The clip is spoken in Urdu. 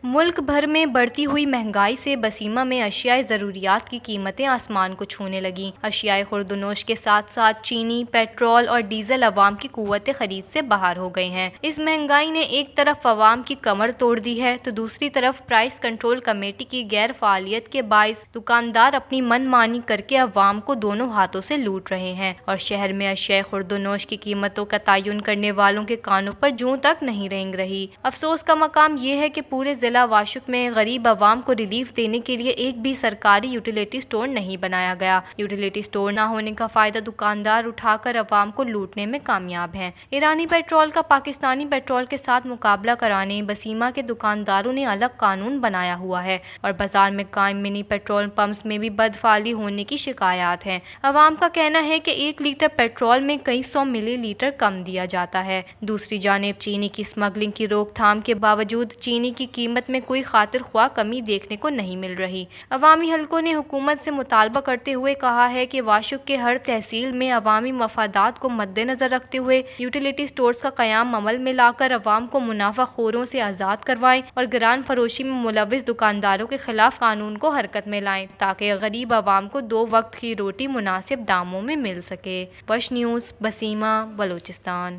ملک بھر میں بڑھتی ہوئی مہنگائی سے بسیما میں اشیائے ضروریات کی قیمتیں آسمان کو چھونے لگیں۔ اشیائے خورد و نوش کے ساتھ ساتھ چینی، پیٹرول اور ڈیزل عوام کی قوت خرید سے باہر ہو گئے ہیں۔ اس مہنگائی نے ایک طرف عوام کی کمر توڑ دی ہے تو دوسری طرف پرائس کنٹرول کمیٹی کی غیر فعالیت کے باعث دکاندار اپنی من مانی کر کے عوام کو دونوں ہاتھوں سے لوٹ رہے ہیں اور شہر میں اشیائے خورد و نوش کی قیمتوں کا تعین کرنے والوں کے کانوں پر جوں تک نہیں رینگ رہی۔ افسوس کا مقام یہ ہے کہ پورے ضلع واشک میں غریب عوام کو ریلیف دینے کے لیے ایک بھی سرکاری یوٹیلیٹی سٹور نہیں بنایا گیا۔ یوٹیلیٹی سٹور نہ ہونے کا فائدہ دکاندار اٹھا کر عوام کو لوٹنے میں کامیاب ہیں۔ ایرانی پیٹرول کا پاکستانی پیٹرول کے ساتھ مقابلہ کرانے بسیما کے دکانداروں نے الگ قانون بنایا ہوا ہے اور بازار میں قائم منی پیٹرول پمپس میں بھی بدفعلی ہونے کی شکایات ہیں۔ عوام کا کہنا ہے کہ 1 لیٹر پیٹرول میں کئی 100 ملی لیٹر کم دیا جاتا ہے۔ دوسری جانب چینی کی اسمگلنگ کی روک تھام کے باوجود چینی کی قیمت میں کوئی خاطر خواہ کمی دیکھنے کو نہیں مل رہی۔ عوامی حلقوں نے حکومت سے مطالبہ کرتے ہوئے کہا ہے کہ واشک کے ہر تحصیل میں عوامی مفادات کو مد نظر رکھتے ہوئے یوٹیلیٹی سٹورز کا قیام عمل میں لا کر عوام کو منافع خوروں سے آزاد کروائیں اور گران فروشی میں ملوث دکانداروں کے خلاف قانون کو حرکت میں لائیں تاکہ غریب عوام کو 2 وقت کی روٹی مناسب داموں میں مل سکے۔ وش نیوز، بسیما، بلوچستان۔